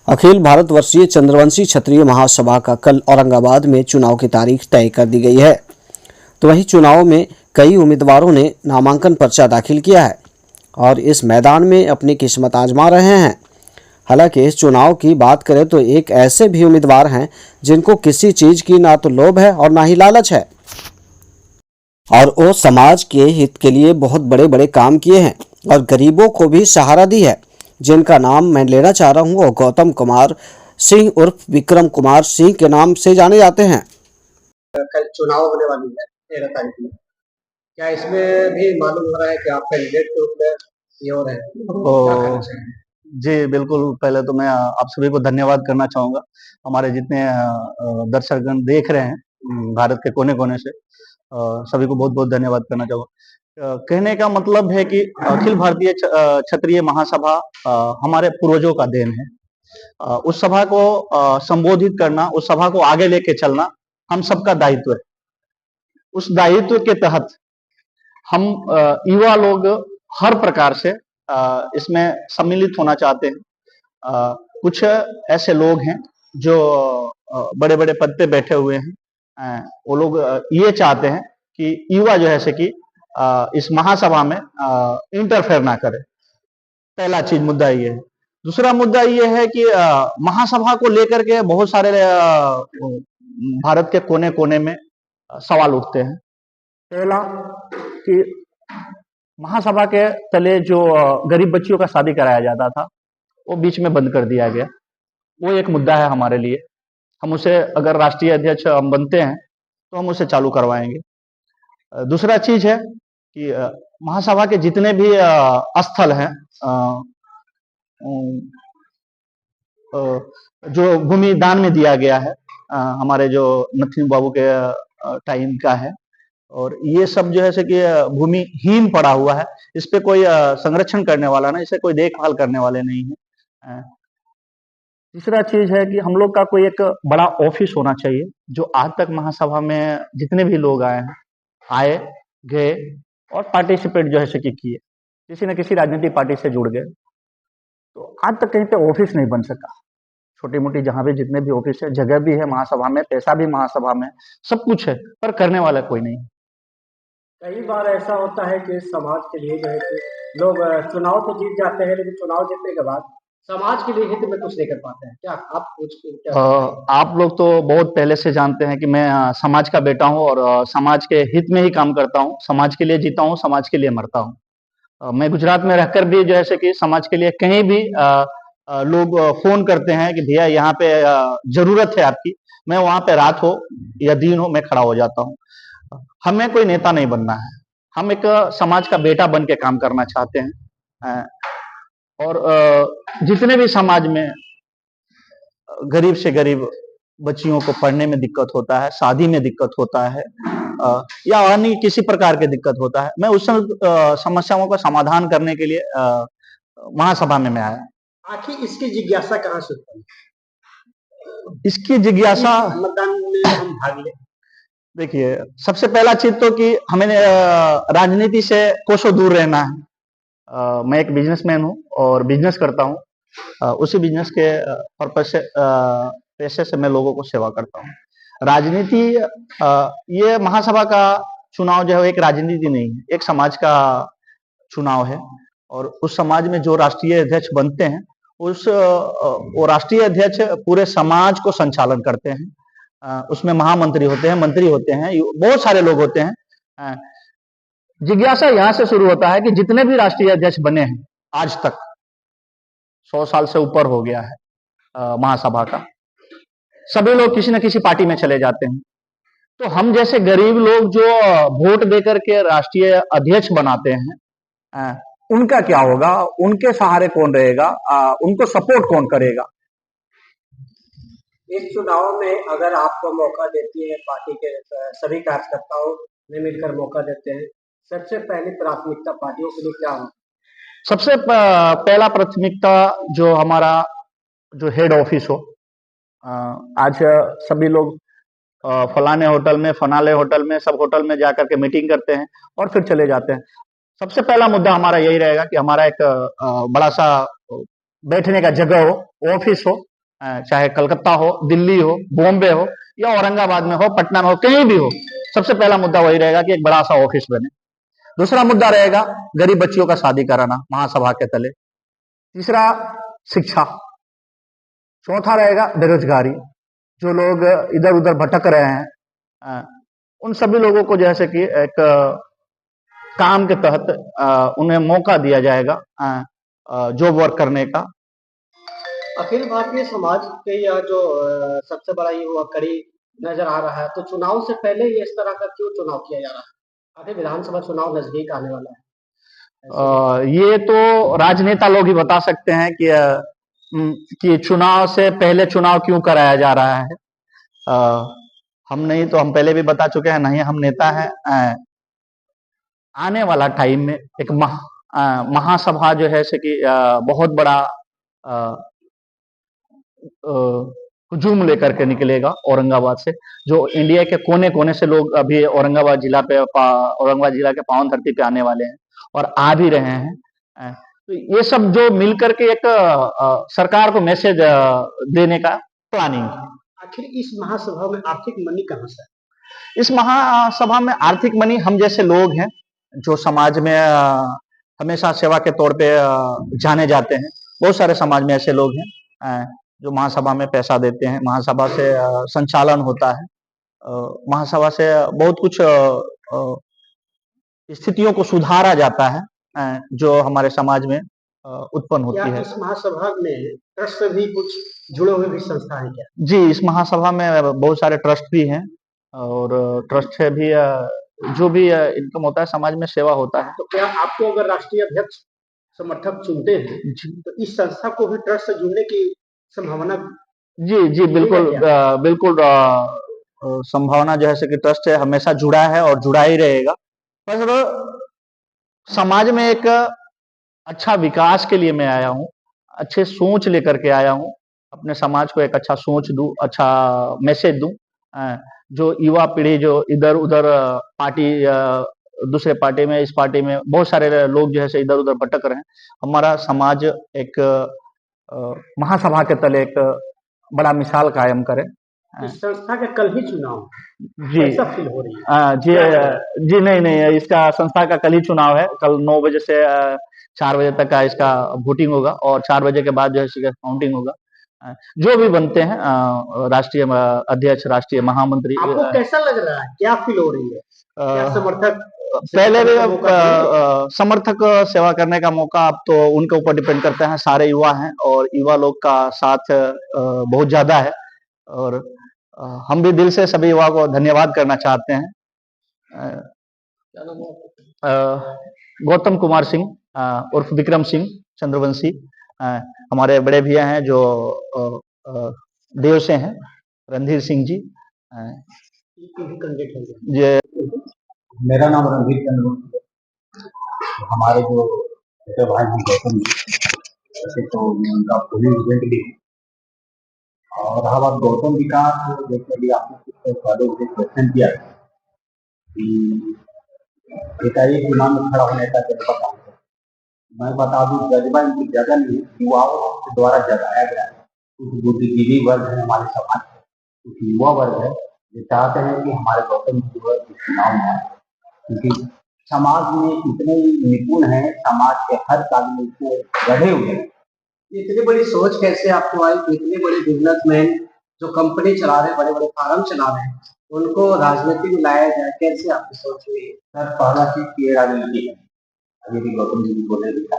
अखिल भारतवर्षीय चंद्रवंशी क्षत्रिय महासभा का कल औरंगाबाद में चुनाव की तारीख तय कर दी गई है। तो वहीं चुनाव में कई उम्मीदवारों ने नामांकन पर्चा दाखिल किया है और इस मैदान में अपनी किस्मत आजमा रहे हैं। हालांकि इस चुनाव की बात करें तो एक ऐसे भी उम्मीदवार हैं जिनको किसी चीज़ की ना तो लोभ है और ना ही लालच है, और वो समाज के हित के लिए बहुत बड़े बड़े काम किए हैं और गरीबों को भी सहारा दी है। जिनका नाम मैं लेना चाह रहा हूँ वो गौतम कुमार सिंह उर्फ विक्रम कुमार सिंह के नाम से जाने जाते हैं। कल चुनाव होने वाली है 13 तारीख में। क्या इसमें भी मालूम हो रहा है कि आप कैंडिडेट के रूप में ये हो रहे हैं? क्या कहना चाहेंगे? जी, बिल्कुल। पहले तो मैं आप सभी को धन्यवाद करना चाहूँगा। हमारे जितने दर्शकगण देख रहे हैं भारत के कोने-कोने से, सभी को बहुत-बहुत धन्यवाद करना चाहूँगा। कहने का मतलब है कि अखिल भारतीय क्षत्रिय महासभा हमारे पूर्वजों का देन है। उस सभा को संबोधित करना, उस सभा को आगे लेके चलना हम सबका दायित्व है। उस दायित्व के तहत हम युवा लोग हर प्रकार से इसमें सम्मिलित होना चाहते हैं। कुछ ऐसे लोग हैं जो बड़े-बड़े पद पे बैठे हुए हैं। वो लोग ये चाहते हैं कि युवा जो है कि इस महासभा में इंटरफेयर ना करे। पहला चीज मुद्दा ये है। दूसरा मुद्दा ये है कि महासभा को लेकर के बहुत सारे भारत के कोने-कोने में सवाल उठते हैं। पहला कि महासभा के तले जो गरीब बच्चियों का शादी कराया जाता था वो बीच में बंद कर दिया गया। वो एक मुद्दा है हमारे लिए। हम उसे, अगर राष्ट्रीय अध्यक्ष हम बनते हैं तो हम उसे चालू करवाएंगे। दूसरा चीज है कि महासभा के जितने भी स्थल हैं, जो भूमि दान में दिया गया है, हमारे जो नथीन बाबू के टाइम का है, और ये सब जो है कि भूमिहीन पड़ा हुआ है। इस पे कोई संरक्षण करने वाला नहीं, इसे कोई देखभाल करने वाले नहीं है। तीसरा चीज है कि हम लोग का कोई एक बड़ा ऑफिस होना चाहिए। जो आज तक महासभा में जितने भी लोग आए हैं, आए गए और पार्टिसिपेट जो है कि किए, किसी न किसी राजनीतिक पार्टी से जुड़ गए, तो आज तक कहीं पे ऑफिस नहीं बन सका। छोटी मोटी जहां भी जितने भी ऑफिस है, जगह भी है महासभा में, पैसा भी महासभा में, सब कुछ है, पर करने वाला कोई नहीं। कई बार ऐसा होता है कि समाज के लिए जो है कि लोग चुनाव तो जीत जाते हैं, लेकिन चुनाव जीतने के बाद समाज के लिए हित में कुछ नहीं कर पाते हैं। क्या आप कुछ आप लोग तो बहुत पहले से जानते हैं कि मैं समाज का बेटा हूं और समाज के हित में ही काम करता हूं। समाज के लिए जीता हूं, समाज के लिए मरता हूं। मैं गुजरात में रहकर भी जैसे कि समाज के लिए कहीं भी लोग फोन करते हैं कि भैया यहाँ पे जरूरत है आपकी, मैं वहां पे रात हो या दिन हो मैं खड़ा हो जाता हूँ। हमें कोई नेता नहीं बनना है, हम एक समाज का बेटा बन के काम करना चाहते हैं। और जितने भी समाज में गरीब से गरीब बच्चियों को पढ़ने में दिक्कत होता है, शादी में दिक्कत होता है, या अन्य किसी प्रकार की दिक्कत होता है, मैं उस समस्याओं का समाधान करने के लिए महासभा में मैं आया। आखिर इसकी जिज्ञासा कहाँ से उत्पन्न? इसकी जिज्ञासा, मतदान में हम भाग ले। देखिए, सबसे पहला चीज तो कि हमें राजनीति से कोसों दूर रहना है। मैं एक बिजनेसमैन हूँ और बिजनेस करता हूँ। उसी बिजनेस के पर्पज से, पैसे से मैं लोगों को सेवा करता हूँ। राजनीति, ये महासभा का चुनाव जो है एक राजनीति नहीं है, एक समाज का चुनाव है। और उस समाज में जो राष्ट्रीय अध्यक्ष बनते हैं, वो राष्ट्रीय अध्यक्ष पूरे समाज को संचालन करते हैं। उसमें महामंत्री होते हैं, मंत्री होते हैं, बहुत सारे लोग होते हैं। जिज्ञासा यहां से शुरू होता है कि जितने भी राष्ट्रीय अध्यक्ष बने हैं आज तक, 100 साल से ऊपर हो गया है महासभा का, सभी लोग किसी न किसी पार्टी में चले जाते हैं। तो हम जैसे गरीब लोग जो वोट देकर के राष्ट्रीय अध्यक्ष बनाते हैं, उनका क्या होगा? उनके सहारे कौन रहेगा? उनको सपोर्ट कौन करेगा? इस चुनाव में अगर आपको मौका देती है, पार्टी के सभी कार्यकर्ताओं ने मिलकर मौका देते हैं, सबसे पहली प्राथमिकता पार्टियों के लिए क्या हो? सबसे पहला प्राथमिकता जो हमारा जो हेड ऑफिस हो। आज सभी लोग फलाने होटल में, फनाले होटल में, सब होटल में जाकर के मीटिंग करते हैं और फिर चले जाते हैं। सबसे पहला मुद्दा हमारा यही रहेगा कि हमारा एक बड़ा सा बैठने का जगह हो, ऑफिस हो, चाहे कलकत्ता हो, दिल्ली हो, बॉम्बे हो या औरंगाबाद में हो, पटना में हो, कहीं भी हो, सबसे पहला मुद्दा वही रहेगा कि एक बड़ा सा ऑफिस बने। दूसरा मुद्दा रहेगा गरीब बच्चियों का शादी कराना महासभा के तले। तीसरा शिक्षा। चौथा रहेगा बेरोजगारी, जो लोग इधर उधर भटक रहे हैं, उन सभी लोगों को जैसे कि एक काम के तहत उन्हें मौका दिया जाएगा जॉब वर्क करने का। अखिल भारतीय समाज के यह जो सबसे बड़ा ये हुआ कड़ी नजर आ रहा है, तो चुनाव से पहले ही इस तरह का क्यों चुनाव किया जा रहा है? आगे विधानसभा चुनाव नजदीक आने वाला है। ये तो राजनेता लोग ही बता सकते हैं कि चुनाव से पहले चुनाव क्यों कराया जा रहा है। हम नहीं तो हम पहले भी बता चुके हैं, नहीं हम नेता हैं। आने वाला टाइम में एक महासभा जो है से कि बहुत बड़ा हुजूम लेकर के निकलेगा औरंगाबाद से, जो इंडिया के कोने कोने से लोग अभी औरंगाबाद जिला के पावन धरती पे आने वाले हैं और आ भी रहे हैं। तो ये सब जो मिलकर के एक सरकार को मैसेज देने का प्लानिंग है। आखिर इस महासभा में आर्थिक मनी कहाँ से? इस महासभा में आर्थिक मनी हम जैसे लोग हैं जो समाज में हमेशा सेवा के तौर पे जाने जाते हैं। बहुत सारे समाज में ऐसे लोग हैं जो महासभा में पैसा देते हैं। महासभा से संचालन होता है। महासभा से बहुत कुछ स्थितियों को सुधारा जाता है जो हमारे समाज में उत्पन्न होती है। इस महासभा में ट्रस्ट से भी कुछ जुड़े हुए भी संस्था है क्या? जी, इस महासभा में बहुत सारे ट्रस्ट भी हैं और ट्रस्ट से भी जो भी इनकम होता है समाज में सेवा होता है। तो क्या आपको अगर राष्ट्रीय अध्यक्ष समर्थक चुनते हैं तो इस संस्था को भी ट्रस्ट से जुड़ने की संभावना? जी बिल्कुल बिल्कुल संभावना जो है कि ट्रस्ट से हमेशा जुड़ा है और जुड़ा ही रहेगा। पर समाज में एक अच्छा विकास के लिए मैं आया हूँ, अच्छे सोच लेकर के आया हूँ, अपने समाज को एक अच्छा सोच दूं, अच्छा मैसेज दूं। जो युवा पीढ़ी जो इधर उधर पार्टी दूसरे पार्टी में, इस पार्टी में बहुत सारे लोग जो है इधर उधर भटक रहे हैं, हमारा समाज एक महासभा के तले एक बड़ा मिसाल कायम करे। इस संस्था के कल ही चुनाव जी कैसा फील हो रही है? जी नहीं, इसका संस्था का कल ही चुनाव है। कल 9 बजे से 4 बजे तक का इसका वोटिंग होगा और 4 बजे के बाद जो है काउंटिंग होगा। जो भी बनते हैं राष्ट्रीय अध्यक्ष, राष्ट्रीय महामंत्री। आपको कैसा लग रहा है, क्या फील हो रही है? क्या समर्थक पहले भी समर्थक सेवा करने का मौका अब तो उनके ऊपर डिपेंड करता है। सारे युवा हैं और युवा लोग का साथ बहुत ज्यादा है और हम भी दिल से सभी युवा को धन्यवाद करना चाहते हैं। गौतम कुमार सिंह उर्फ विक्रम सिंह चंद्रवंशी हमारे बड़े भैया हैं जो देव से हैं, रणधीर सिंह जी। ये मेरा नाम रणधीर चंद्रवंशी है। हमारे जो छोटे भाई हैं गौतम जी, वैसे तो मैं उनका पूरी एजेंट भी हूँ। और रहा बात गौतम जी का, तो जैसे अभी आपने कुछ पहले मुझे क्वेश्चन किया कि एकाएक चुनाव में खड़ा होने का जज्बा था। मैं बता दूं, जज्बा इनकी जगह नहीं, युवाओं के द्वारा जगाया गया है। कुछ बुद्धिजीवी वर्ग है हमारे समाज में, कुछ युवा वर्ग है जो चाहते हैं कि हमारे गौतम जी जो है चुनाव में आए, क्योंकि समाज में इतने निपुण हैं, समाज के हर कार्य में इतने गढ़े हुए हैं। इतनी बड़ी सोच कैसे आपको आई? इतने बड़े बिजनेसमैन जो कंपनी चला रहे, बड़े बड़े फार्म चला रहे हैं, उनको राजनीति में लाया जाए, कैसे आपकी सोच हुई? सर, पहला चीज ये राजनीति है, अभी भी गौतम जी बोले दिखा,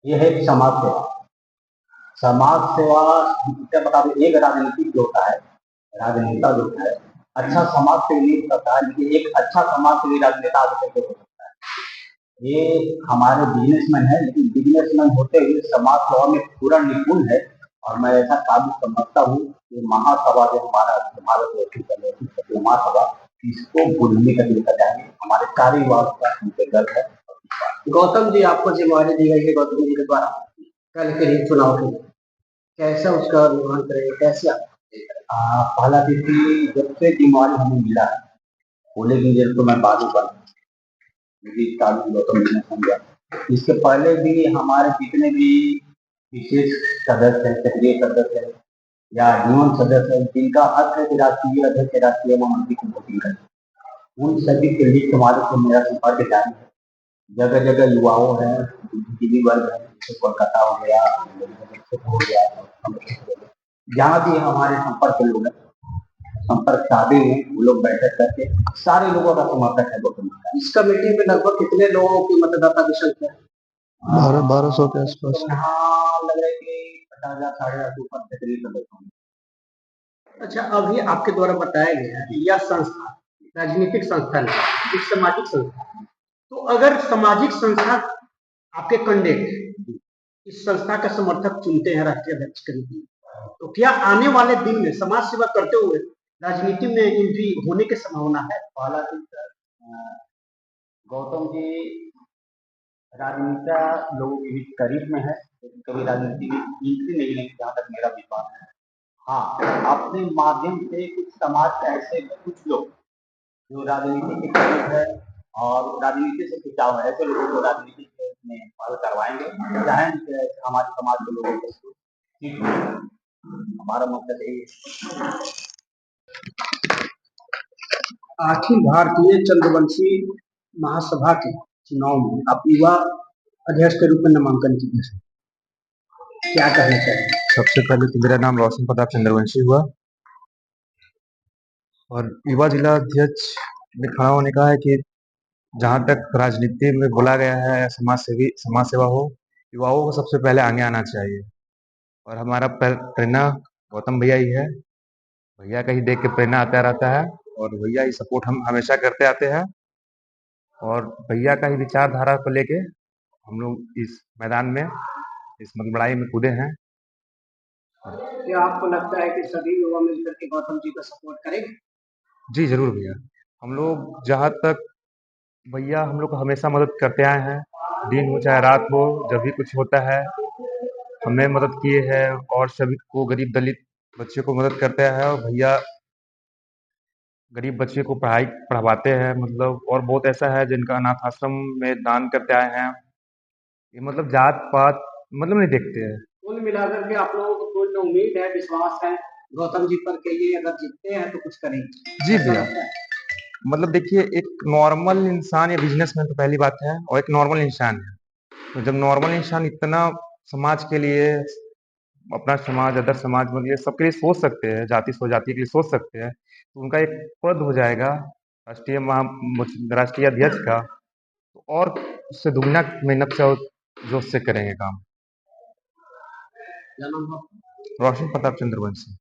ये है समाज सेवा। समाज सेवा बता दें, एक राजनीति जो होता है, राजनेता जो होता है, अच्छा समाज से लिए करता है, लेकिन एक अच्छा समाज से लिए राजनेता आगे कैसे हो सकता है? ये हमारे बिजनेसमैन है, लेकिन बिजनेसमैन होते हुए समाज सेवा में पूरा निपुण है। और मैं ऐसा काबिल समझता हूँ कि महासभा जो हमारा महासभा, इसको बुलंदी तक लेकर जाएंगे। हमारे कार्यवाद का उनके गर्व है। गौतम जी, आपको जिम्मेदारी दी गई है गौतम जी के द्वारा कल के लिए चुनाव के लिए, कैसे उसका निर्वहन करेंगे, कैसे आप? पहला चीज की जब से जिम्मेवारी हमें मिला है, बोले की जब तो मैं बाजू बना गौतम जी ने समझा। इसके पहले भी हमारे जितने भी विशेष सदस्य है, सक्रिय सदस्य है, या जीवन सदस्य है, जिनका हक है कि राष्ट्रीय अध्यक्ष राष्ट्रीय महामंत्री को वोटिंग करें, उन सभी के लिए समाज से मेरा संपर्क जारी है। जगह जगह युवाओं हैं, बुद्धिजीवी वर्ग है, जैसे कोलकाता हो गया, हो गया, जहाँ भी हमारे संपर्क के लोग हैं, संपर्क साधे हैं, वो लोग बैठक करके सारे लोगों का समर्थक है गौतम का। इस कमेटी में लगभग कितने लोगों की मतदाता की संख्या है? 1200 के आसपास। यहाँ लग रहा है कि 50,000 60,000 के ऊपर के करीब सदस्य होंगे। अच्छा, अभी आपके द्वारा बताया गया है कि यह संस्था राजनीतिक संस्था नहीं, एक सामाजिक संस्था है। तो अगर सामाजिक संस्था आपके कैंडिडेट इस संस्था का समर्थक चुनते हैं राष्ट्रीय अध्यक्ष के रूप में, तो क्या आने वाले दिन में समाज सेवा करते हुए राजनीति में एंट्री होने की संभावना है? हालांकि गौतम जी राजनीति लोगों के बीच करीब में है, लेकिन कभी राजनीति में एंट्री नहीं लेंगे, जहाँ तक मेरा विश्वास है। हाँ, अपने माध्यम से कुछ समाज के ऐसे कुछ लोग जो राजनीति के करीब है और राजनीति से खिंचाव है, ऐसे लोगों को राजनीति में पहल करवाएंगे, चाहे हमारे समाज के लोगों को सीट मिले। हमारा मकसद यही है। अखिल भारतीय चंद्रवंशी महासभा के चुनाव में आप युवा अध्यक्ष के रूप में नामांकन किए हैं, क्या कहना चाहेंगे? सबसे पहले तो मेरा नाम रोशन प्रताप चंद्रवंशी हुआ और युवा जिला अध्यक्ष में खड़ा होने का है कि जहाँ तक राजनीति में बोला गया है समाज सेवा हो, युवाओं को सबसे पहले आगे आना चाहिए और हमारा प्रेरणा गौतम भैया ही है। भैया का ही देख के प्रेरणा आता रहता है और भैया ही सपोर्ट हम हमेशा करते आते हैं और भैया का ही विचारधारा को लेके हम लोग इस मैदान में, इस मतबड़ाई में कूदे हैं। क्या आपको लगता है कि सभी युवा मिलकर के गौतम जी का सपोर्ट करेंगे? जी जरूर भैया, हम लोग जहाँ तक भैया हम लोग को हमेशा मदद करते आए हैं, दिन हो चाहे रात हो, जब भी कुछ होता है हमें मदद किए हैं और सभी को गरीब दलित बच्चे को मदद करते हैं और भैया गरीब बच्चे को पढ़वाते हैं, मतलब और बहुत ऐसा है जिनका अनाथ आश्रम में दान करते आए हैं। ये मतलब जात पात मतलब नहीं देखते हैं। कुल मिलाकर के आप लोगों को पूर्ण उम्मीद है, विश्वास है गौतम जी पर के ये अगर जीतते हैं तो कुछ करेंगे। जी ऐसा भैया, लगता है? मतलब देखिए एक नॉर्मल इंसान या बिजनेसमैन तो पहली बात है और एक नॉर्मल इंसान है, तो जब नॉर्मल इंसान इतना समाज के लिए, अपना समाज अदर समाज मतलब ये सबके लिए सोच सकते हैं, जाति स्वजाति के लिए सोच सकते हैं, तो उनका एक पद हो जाएगा राष्ट्रीय अध्यक्ष का, तो और उससे दुगना मेहनत से और जोश से करेंगे काम। क्या नाम है? रोशन प्रताप चंद्रवंशी।